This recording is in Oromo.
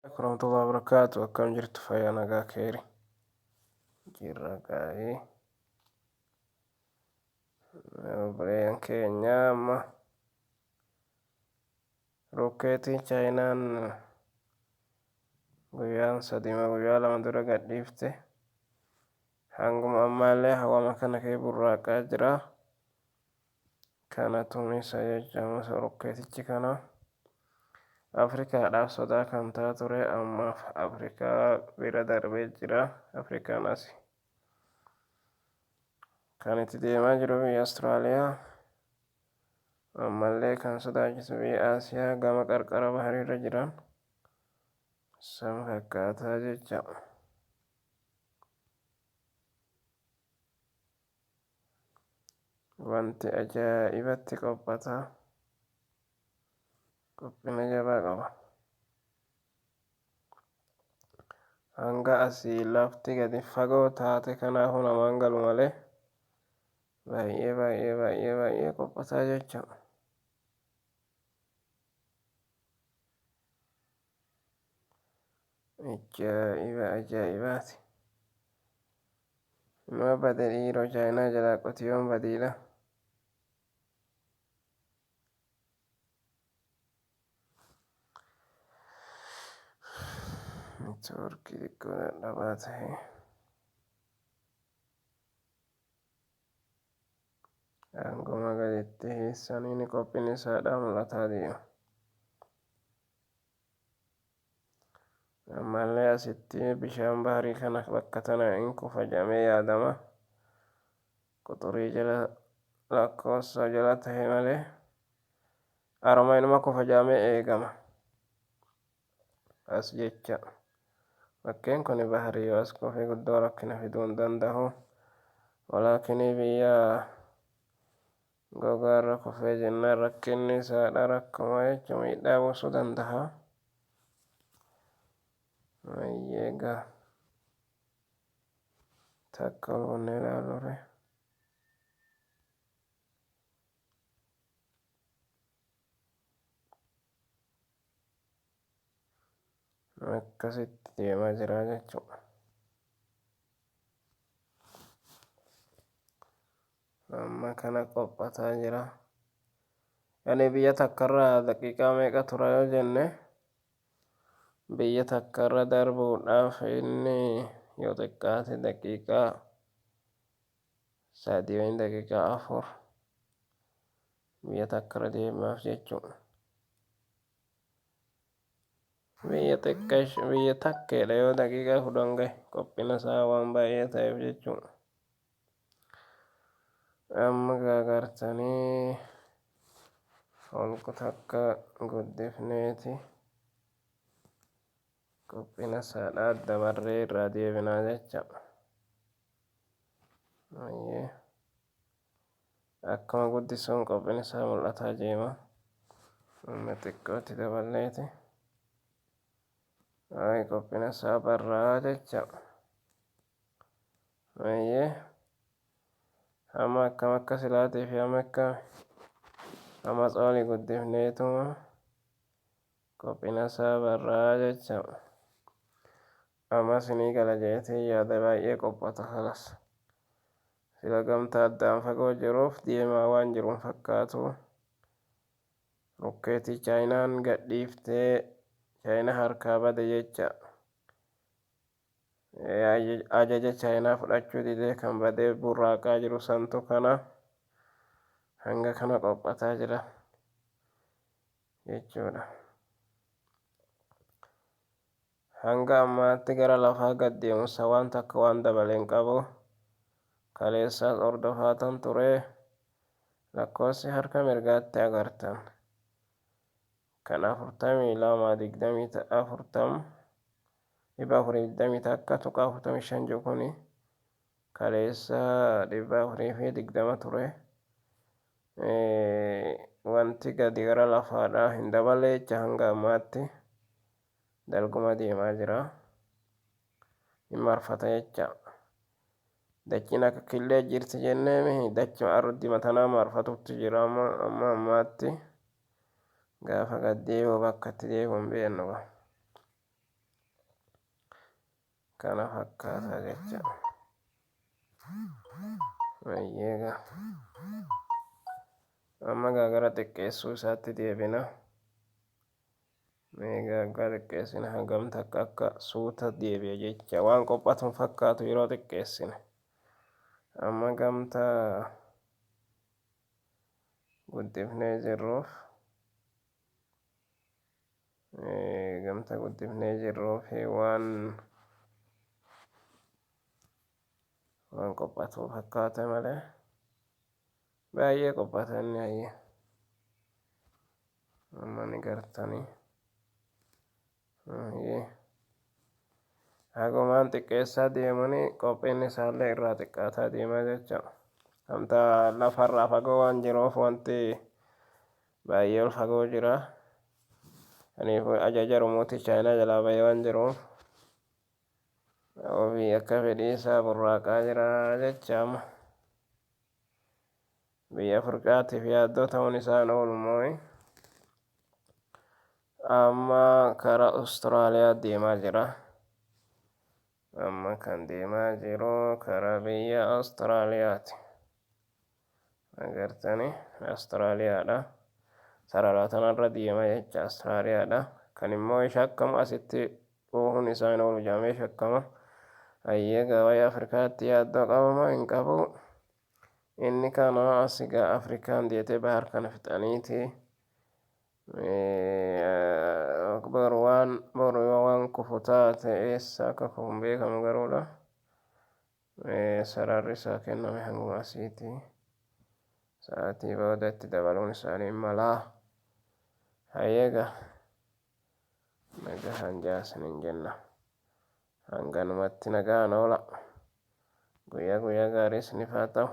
Warahmatullahi wabarakatuh. Akkam jirtu fayyaa nagaa keeri jirra gaa'ee obboleeyyan keenya amma rokkeetii chaayinaan guyyaa lama dura gadhiifte hanguma ammaallee hawama kana kee burraaqaa jira. Kanatu isa jechamu rokkeetichi kana Afrikaadhaaf sodaa kan taa ture ammaaf Afrikaa bira darbee jira. Afrikaan as kan itti deemaa jiru biyya Austraaliyaa ammallee kan sodaachisu biyya Aasiyaa gama qarqara bahariirra jiran san fakkaataa jecha. Wanti ajaa'ibatti qophataa qophina jabaa qaba. Hanga asii lafti gadi fagoo taate kanaafuu namaan galu malee baay'ee qophataa jecha. Ajaa'ibaati. Nama bade dhiiroo chaayinaa jalaa qotiyyoon badiidha. Neetwoorkii xiqqoo dadhabaa ta'e. Hanguma gaditti hiissaniin qophiin isaadhaa mul'ataa deema. Ammallee asitti bishaan baharii kana bakka tana hin kufa jedhamee yaadama. Quxurii jala lakkoofsa jala ta'e malee harama inuma kufa jedhamee eegama. As jecha bakkeen kun baharii yoo as kufe guddoo rakkina fiduu hin danda'u. Walaakinii biyya gogaarra kufee jennaan rakkinni isaadha rakkuma jecha miidhaa buusuu danda'a. Egaa takka olbonnee ilaaluure. Akkasitti deemaa jira jechuudha. Amma kana qophataa jira. Yani biyya takkarraa daqiiqaa meeqa tura yoo jenne biyya takkarra darbuudhaaf inni yoo xiqqaate daqiiqaa 3 daqiiqaa 4 biyya takkarra deemaaf jechuudha. Biyya takkeedha yoo daqiiqaa 10 gahe qophina isaa waan baay'ee ta'eef jechuudha. Amma gaagartanii holqa takka guddifneeti qophina isaadhaa adda barree irraa deebinaa jecha. Akkuma guddisuun qophina isaa mul'ataa deema. Amma xiqqootti daballeeti. Qophina isaa barraa jecha. Amma akkam akka silaatii fi amma xoolii guddifneetuma qophina isaa barraa jecha. Amma sinii gala jeetii yaada baay'ee qophata halas. Sila gamtaa addaan fagoo jiruuf deemaa waan jiruun fakkaatu. Rokkeetii chaayinaan gadhiiftee chaayinaa harkaa bade jecha. Ajaja chaayinaa fudhachuu didee kan badee burraaqaa jiru santu kana hanga kana qophataa jira jechuudha. Hanga ammaatti gara lafaa gad deemusa waan takka waan dabaleen qabu kaleessaas hordofaa ture lakkoofsi harka mirgaatti agartan. Kan 420 takka tuqaa 45 jiru kuni kaleessa 420 ture. Wanti gadi gara lafaadhaa hin dabalee jecha hanga ammaatti dalguma deemaa jira. Hin marfata jecha. Dachiin akka killee jirti jennee dachuma ardi matanaa marfatutti jira amma ammaatti gaafa gad deebi'u bakka itti deebi'u hin beeknu. kana fakkaata jecha. Egaa amma gara xiqqeessuu isaatti deebina. Meegaa xiqqeessina hagam takka akka suuta deebi'a jecha waan qophatu fakkaatu yeroo xiqqeessine. Amma guddifnee jirruuf waan qophatu fakkaata malee baay'ee qophata inni hayyee. Amma ni gartanii. Hagumaan xiqqeessaa deemanii qophiin isaallee irraa xiqqaataa deemaa jecha. Amtaa lafarraa fagoo waan jiruuf wanti baay'ee ol fagoo jira. Kanaafuu ajaja rumuutii chaayinaa jalaa bahee waan jiruuf ofii akka fedhii isaa burraaqaa jira jecha. Biyya Afrikaatiif yaaddoo ta'uun isaan oolummoo. Amma karaa Awustiraaliyaa deemaa jira. Amma kan deemaa jiru karaa biyya Awustiraaliyaati. Agartanii Awustiraaliyaadha. Sarara tanarra deemaa jecha Awustiraaliyaadha. Kan immoo shakkamu asitti dhufuun isaa hin oolu jedhamee shakkama. Hayyee waa'ee Afrikaatti yaaddoo qabamoo hin qabu. Inni kana asigaa Afrikaan deetee bahar kana fixaniiti. Boru waan kufu taate eessa akka kufu hin beekamu garuudha. Sararri isaa kenname hanguma asiiti. Sa'aatii booda itti dabaluun isaanii malaa. Hayyeega nagaan jaasin hin jenna. Hanganumatti nagaan oola. Guyyaa gaarii isiniif haa ta'u.